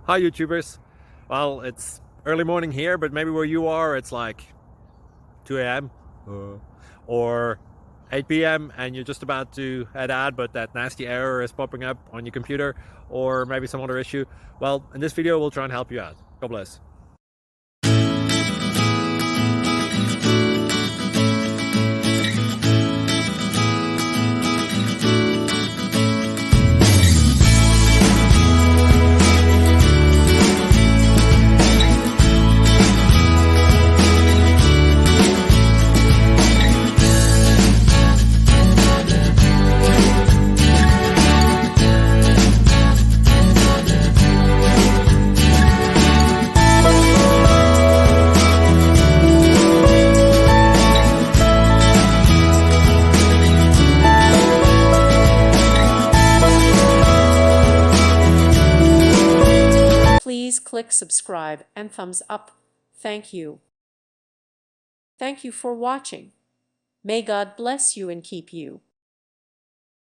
Hi YouTubers. Well, it's early morning here, but maybe where you are it's like 2 a.m. Or 8 p.m. and you're just about to head out, but that nasty error is popping up on your computer, or maybe some other issue. Well, in this video we'll try and help you out. God bless. Please click subscribe and thumbs up. Thank you. Thank you for watching. May God bless you and keep you.